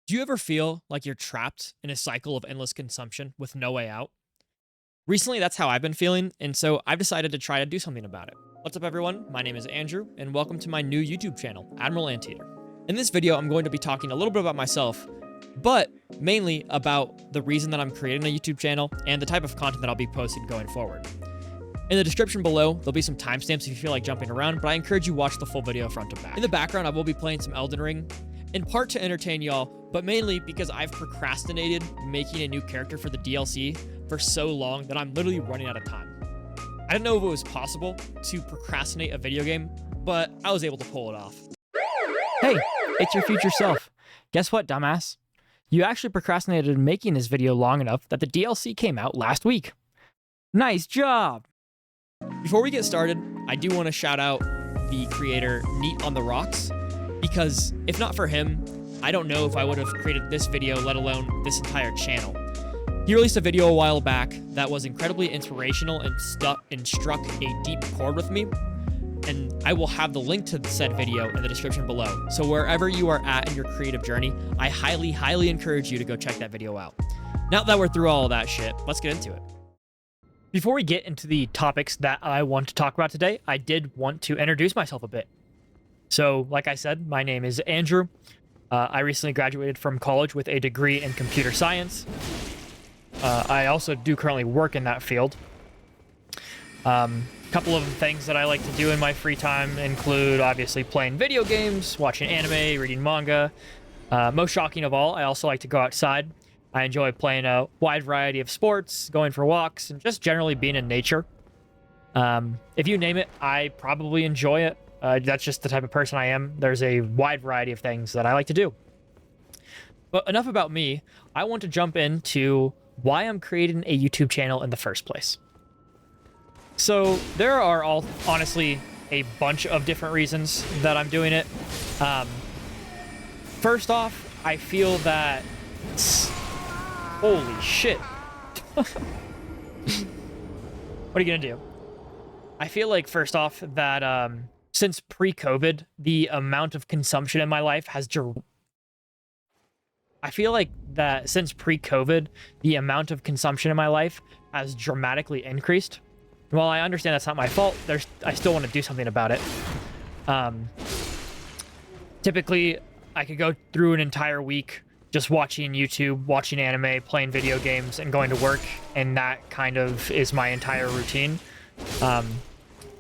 Do you ever feel like you're trapped in a cycle of endless consumption with no way out? Recently, that's how I've been feeling, and so I've decided to try to do something about it. What's up, everyone? My name is Andrew, and welcome to my new YouTube channel, Admiral Anteater. In this video, I'm going to be talking a little bit about myself, but mainly about the reason that I'm creating a YouTube channel and the type of content that I'll be posting going forward. In the description below, there'll be some timestamps if you feel like jumping around, but I encourage you watch the full video front to back. In the background, I will be playing some Elden Ring, in part to entertain y'all, but mainly because I've procrastinated making a new character for the DLC for so long that I'm literally running out of time. I didn't know if it was possible to procrastinate a video game, but I was able to pull it off. Hey, it's your future self. Guess what, dumbass? You actually procrastinated making this video long enough that the DLC came out last week. Nice job! Before we get started, I do want to shout out the creator NeatOnTheRocks, because if not for him, I don't know if I would have created this video, let alone this entire channel. He released a video a while back that was incredibly inspirational and struck a deep chord with me, and I will have the link to said video in the description below. So wherever you are at in your creative journey, I highly, highly encourage you to go check that video out. Now that we're through all of that shit, let's get into it. Before we get into the topics that I want to talk about today, I did want to introduce myself a bit. So, like I said, my name is Andrew. I recently graduated from college with a degree in computer science. I also do currently work in that field. A couple of things that I like to do in my free time include, obviously, playing video games, watching anime, reading manga. Most shocking of all, I also like to go outside. I enjoy playing a wide variety of sports, going for walks, and just generally being in nature. If you name it, I probably enjoy it. That's just the type of person I am. There's a wide variety of things that I like to do. But enough about me. I want to jump into why I'm creating a YouTube channel in the first place. So there are honestly a bunch of different reasons that I'm doing it. First off, I feel that... Holy shit. What are you gonna do? I feel like, first off, that since pre-COVID, the amount of consumption in my life has... I feel like that since pre-COVID, the amount of consumption in my life has dramatically increased. While I understand that's not my fault, I still want to do something about it. Typically, I could go through an entire week just watching YouTube, watching anime, playing video games, and going to work, and that kind of is my entire routine. I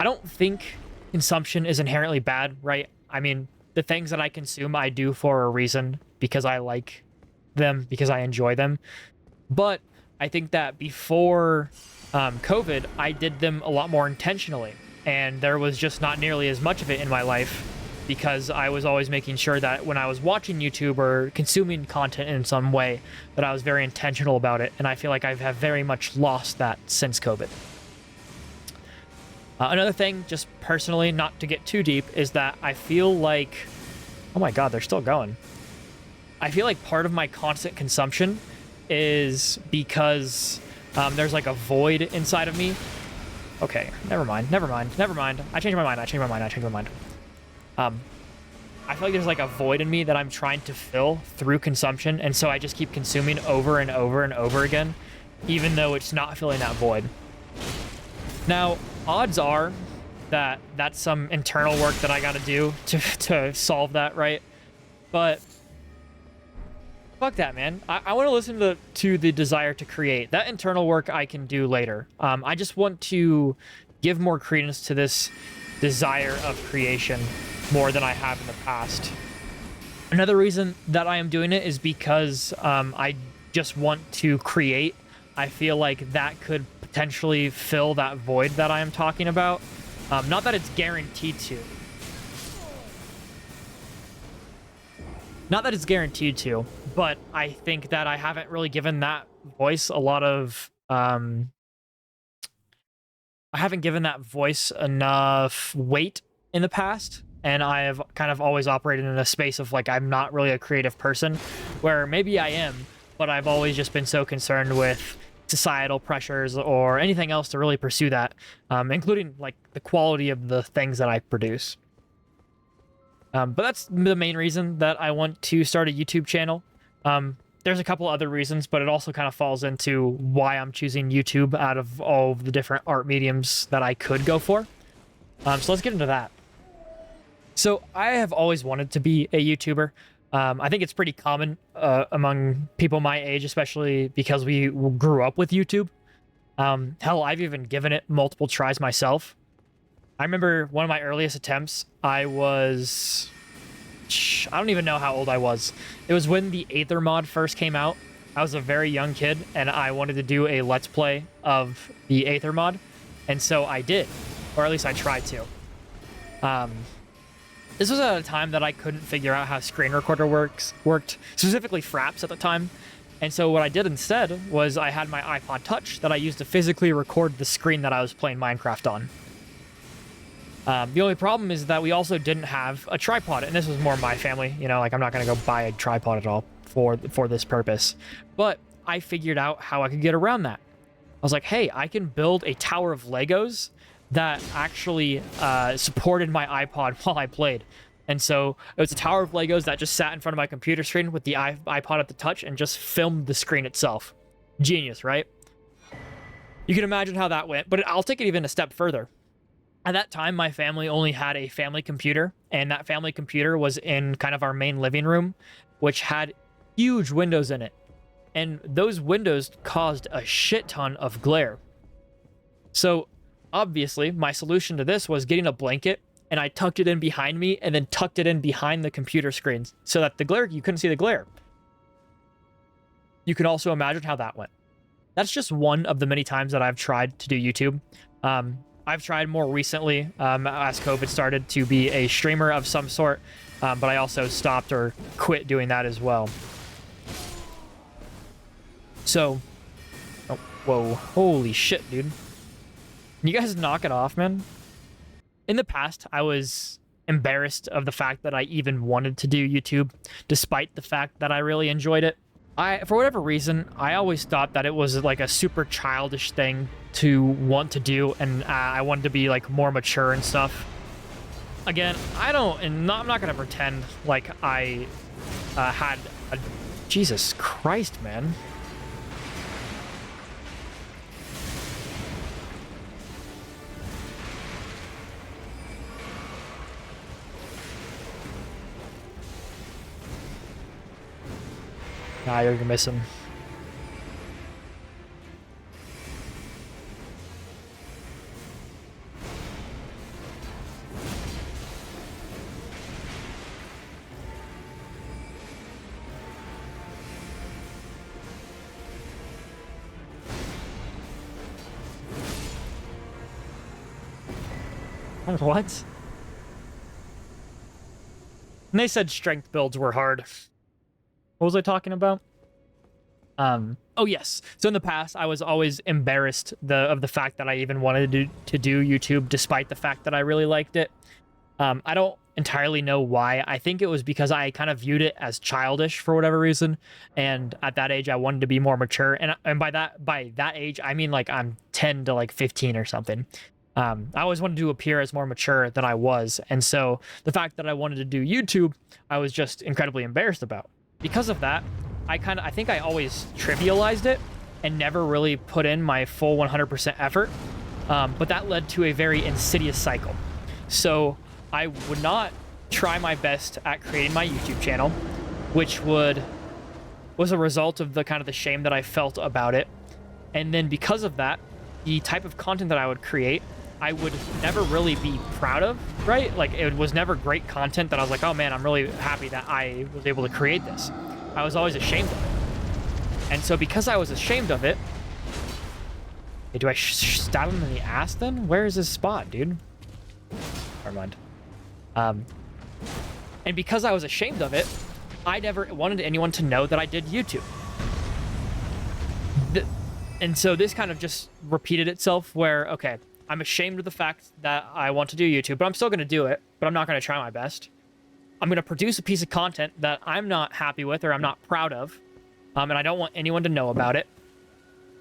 don't think consumption is inherently bad, right? I mean, the things that I consume, I do for a reason, because I like them, because I enjoy them. But I think that before COVID, I did them a lot more intentionally, and there was just not nearly as much of it in my life, because I was always making sure that when I was watching YouTube or consuming content in some way, that I was very intentional about it, and I feel like I have very much lost that since COVID. Another thing, just personally, not to get too deep, is that I feel like... Oh my god, they're still going. I feel like part of my constant consumption is because there's like a void inside of me. Okay, never mind. I changed my mind. I feel like there's like a void in me that I'm trying to fill through consumption, and so I just keep consuming over and over and over again, even though it's not filling that void. Now, odds are that that's some internal work that I gotta do to solve that, right? But fuck that, man. I want to listen to the desire to create. That internal work I can do later. I just want to give more credence to this desire of creation more than I have in the past. Another reason that I am doing it is because I just want to create. I feel like that could potentially fill that void that I am talking about. Not that it's guaranteed to. Not that it's guaranteed to, but I think that I haven't really given that voice a lot of... I haven't given that voice enough weight in the past, and I have kind of always operated in a space of, like, I'm not really a creative person, where maybe I am, but I've always just been so concerned with societal pressures or anything else to really pursue that, including, like, the quality of the things that I produce. But that's the main reason that I want to start a YouTube channel. There's a couple other reasons, but it also kind of falls into why I'm choosing YouTube out of all of the different art mediums that I could go for. So let's get into that. So I have always wanted to be a YouTuber. I think it's pretty common among people my age, especially because we grew up with YouTube. Hell, I've even given it multiple tries myself. I remember one of my earliest attempts, I don't even know how old I was. It was when the Aether mod first came out. I was a very young kid, and I wanted to do a Let's Play of the Aether mod. And so I did, or at least I tried to. This was at a time that I couldn't figure out how screen recorder worked, specifically Fraps at the time. And so what I did instead was I had my iPod Touch that I used to physically record the screen that I was playing Minecraft on. The only problem is that we also didn't have a tripod, and this was more my family. You know, like I'm not going to go buy a tripod at all for this purpose. But I figured out how I could get around that. I was like, hey, I can build a tower of Legos that actually supported my iPod while I played. And so it was a tower of Legos that just sat in front of my computer screen with the iPod at the touch and just filmed the screen itself. Genius, right? You can imagine how that went, but I'll take it even a step further. At that time, my family only had a family computer, and that family computer was in kind of our main living room, which had huge windows in it. And those windows caused a shit ton of glare. So obviously, my solution to this was getting a blanket, and I tucked it in behind me and then tucked it in behind the computer screens so that the glare, you couldn't see the glare. You can also imagine how that went. That's just one of the many times that I've tried to do YouTube. I've tried more recently as COVID started to be a streamer of some sort, but I also stopped or quit doing that as well. So, oh, whoa, holy shit, dude. Can you guys knock it off, man? In the past, I was embarrassed of the fact that I even wanted to do YouTube, despite the fact that I really enjoyed it. For whatever reason, I always thought that it was like a super childish thing to want to do, and I wanted to be like more mature and stuff. Again, I'm not gonna pretend like I had a... Jesus Christ, man. Nah, you're gonna miss him. What? And they said strength builds were hard. What was I talking about? Oh yes. So in the past, I was always embarrassed of the fact that I even wanted to do YouTube, despite the fact that I really liked it. I don't entirely know why. I think it was because I kind of viewed it as childish for whatever reason, and at that age, I wanted to be more mature. And by that age, I mean like I'm 10 to like 15 or something. I always wanted to appear as more mature than I was, and so the fact that I wanted to do YouTube, I was just incredibly embarrassed about. Because of that, I think I always trivialized it and never really put in my full 100% effort, but that led to a very insidious cycle. So I would not try my best at creating my YouTube channel, which was a result of the shame that I felt about it. And then because of that, the type of content that I would create, I would never really be proud of, right? Like, it was never great content that I was like, oh man, I'm really happy that I was able to create this. I was always ashamed of it. And so because I was ashamed of it... Hey, do I stab him in the ass then? Where is his spot, dude? Never mind. And because I was ashamed of it, I never wanted anyone to know that I did YouTube. And so this kind of just repeated itself where, okay, I'm ashamed of the fact that I want to do YouTube, but I'm still going to do it, but I'm not going to try my best. I'm going to produce a piece of content that I'm not happy with or I'm not proud of, and I don't want anyone to know about it.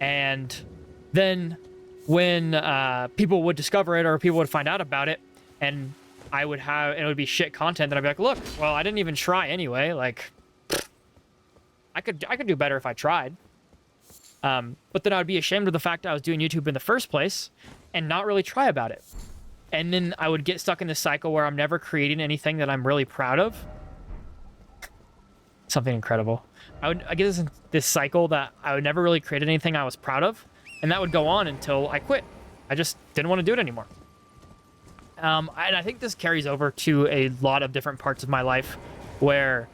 And then when people would discover it or people would find out about it, and it would be shit content, then I'd be like, look, well, I didn't even try anyway. Like, I could do better if I tried. But then I would be ashamed of the fact I was doing YouTube in the first place and not really try about it. And then I would get stuck in this cycle where I'm never creating anything that I'm really proud of. Something incredible. I get this cycle that I would never really create anything I was proud of, and that would go on until I quit. I just didn't want to do it anymore. And I think this carries over to a lot of different parts of my life where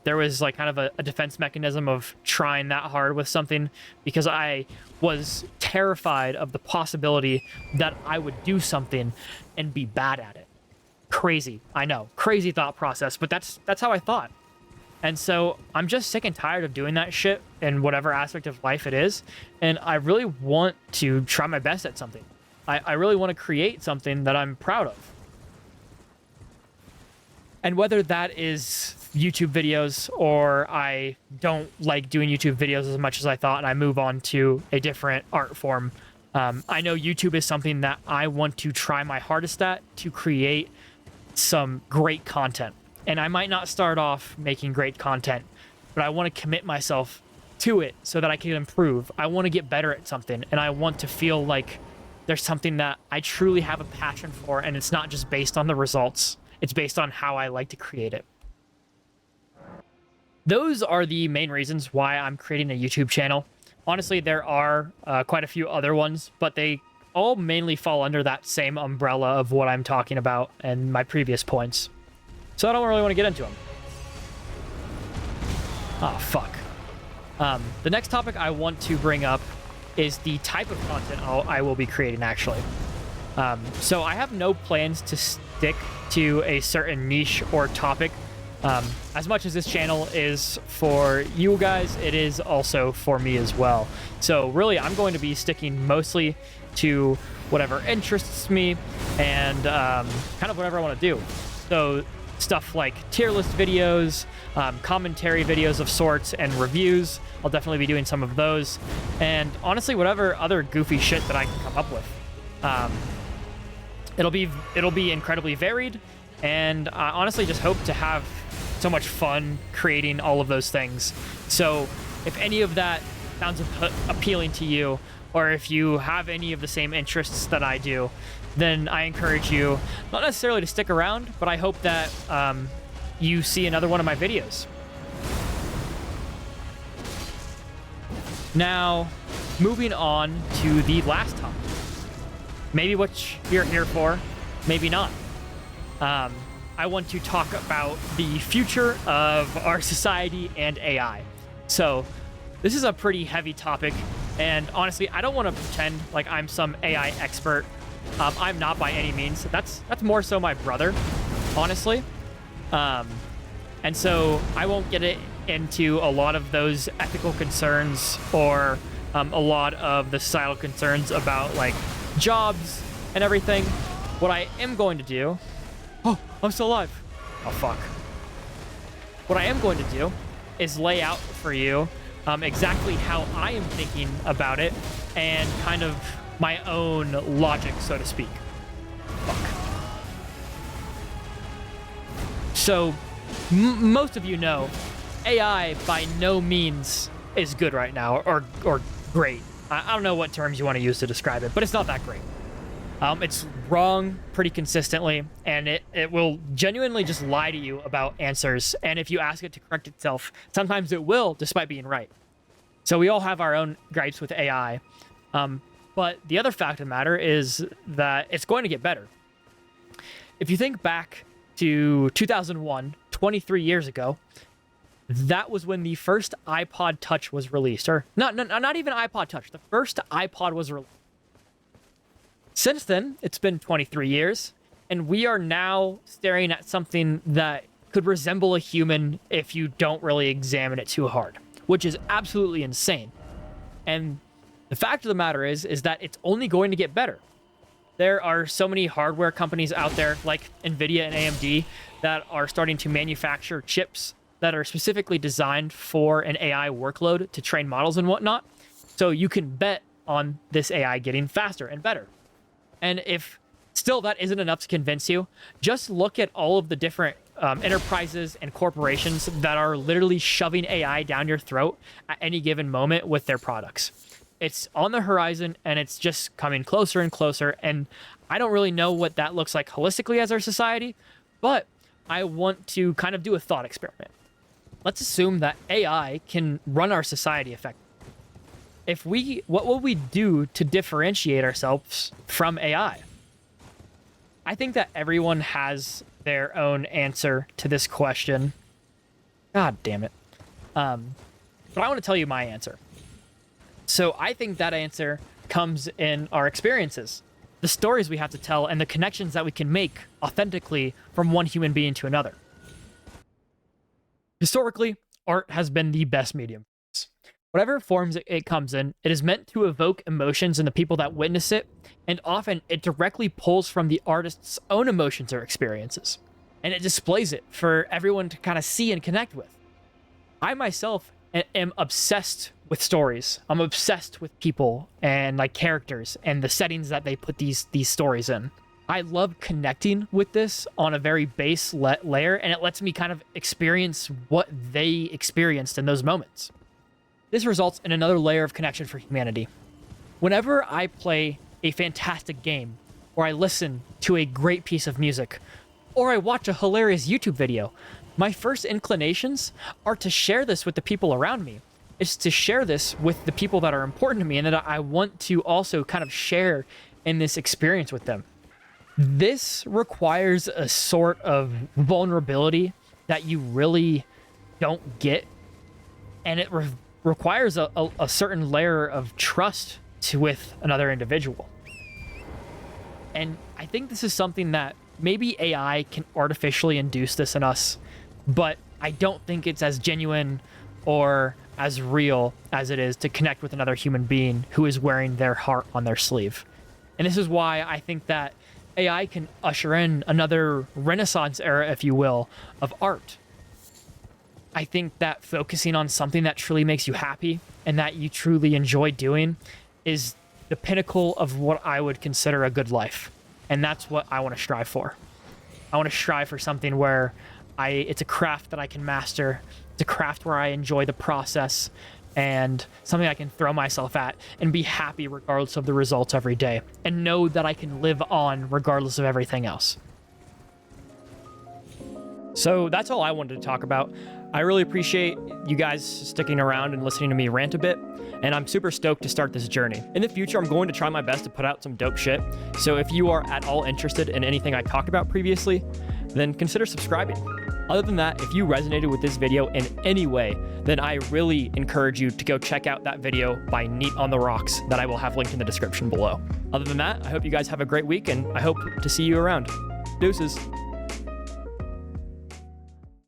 there was like kind of a defense mechanism of trying that hard with something because I was terrified of the possibility that I would do something and be bad at it. Crazy, I know, crazy thought process, but that's how I thought. And so I'm just sick and tired of doing that shit in whatever aspect of life it is. And I really want to try my best at something. I really want to create something that I'm proud of. And whether that is YouTube videos or I don't like doing YouTube videos as much as I thought and I move on to a different art form, I know YouTube is something that I want to try my hardest at to create some great content. And I might not start off making great content, but I want to commit myself to it so that I can improve. I want to get better at something, and I want to feel like there's something that I truly have a passion for, and it's not just based on the results. It's based on how I like to create it. Those are the main reasons why I'm creating a YouTube channel. Honestly, there are quite a few other ones, but they all mainly fall under that same umbrella of what I'm talking about and my previous points. So I don't really want to get into them. Oh, fuck. The next topic I want to bring up is the type of content I will be creating, actually. So I have no plans to stick to a certain niche or topic. As much as this channel is for you guys, it is also for me as well. So really, I'm going to be sticking mostly to whatever interests me and kind of whatever I want to do. So stuff like tier list videos, commentary videos of sorts, and reviews. I'll definitely be doing some of those. And honestly, whatever other goofy shit that I can come up with. It'll be incredibly varied, and I honestly just hope to have so much fun creating all of those things. So if any of that sounds appealing to you, or if you have any of the same interests that I do, then I encourage you, not necessarily to stick around, but I hope that you see another one of my videos. Now, moving on to the last topic. Maybe what you're here for, maybe not. I want to talk about the future of our society and AI. So, this is a pretty heavy topic, and honestly, I don't want to pretend like I'm some AI expert. I'm not by any means. That's more so my brother, honestly. And so I won't get into a lot of those ethical concerns or a lot of the societal concerns about like jobs and everything. What I am going to do... Oh, I'm still alive. Oh, fuck. What I am going to do is lay out for you exactly how I am thinking about it and kind of my own logic, so to speak. Fuck. So, most of you know, AI by no means is good right now, or great. I don't know what terms you want to use to describe it, but it's not that great. It's wrong pretty consistently, and it will genuinely just lie to you about answers, and if you ask it to correct itself, sometimes it will, despite being right. So we all have our own gripes with AI. But the other fact of the matter is that it's going to get better. If you think back to 2001, 23 years ago, that was when the first iPod Touch was released. Or not even iPod Touch. The first iPod was released. Since then, it's been 23 years, and we are now staring at something that could resemble a human if you don't really examine it too hard, which is absolutely insane. And the fact of the matter is that it's only going to get better. There are so many hardware companies out there, like NVIDIA and AMD, that are starting to manufacture chips that are specifically designed for an AI workload to train models and whatnot. So you can bet on this AI getting faster and better. And if still that isn't enough to convince you, just look at all of the different enterprises and corporations that are literally shoving AI down your throat at any given moment with their products. It's on the horizon, and it's just coming closer and closer, and I don't really know what that looks like holistically as our society, but I want to kind of do a thought experiment. Let's assume that AI can run our society effectively. What will we do to differentiate ourselves from AI? I think that everyone has their own answer to this question. God damn it. But I want to tell you my answer. So I think that answer comes in our experiences, the stories we have to tell, and the connections that we can make authentically from one human being to another. Historically, art has been the best medium. Whatever forms it comes in, it is meant to evoke emotions in the people that witness it, and often it directly pulls from the artist's own emotions or experiences, and it displays it for everyone to kind of see and connect with. I myself am obsessed with stories. I'm obsessed with people and like characters and the settings that they put these stories in. I love connecting with this on a very base layer, and it lets me kind of experience what they experienced in those moments. This results in another layer of connection for humanity. Whenever I play a fantastic game, or I listen to a great piece of music, or I watch a hilarious YouTube video, my first inclinations are to share this with the people around me. It's to share this with the people that are important to me and that I want to also kind of share in this experience with them. This requires a sort of vulnerability that you really don't get, and it requires a certain layer of trust with another individual. And I think this is something that maybe AI can artificially induce this in us, but I don't think it's as genuine or as real as it is to connect with another human being who is wearing their heart on their sleeve. And this is why I think that AI can usher in another Renaissance era, if you will, of art. I think that focusing on something that truly makes you happy and that you truly enjoy doing is the pinnacle of what I would consider a good life. And that's what I want to strive for. I want to strive for something where it's a craft that I can master. It's a craft where I enjoy the process and something I can throw myself at and be happy regardless of the results every day and know that I can live on regardless of everything else. So that's all I wanted to talk about. I really appreciate you guys sticking around and listening to me rant a bit, and I'm super stoked to start this journey. In the future, I'm going to try my best to put out some dope shit, so if you are at all interested in anything I talked about previously, then consider subscribing. Other than that, if you resonated with this video in any way, then I really encourage you to go check out that video by NeatOnTheRocks that I will have linked in the description below. Other than that, I hope you guys have a great week, and I hope to see you around. Deuces.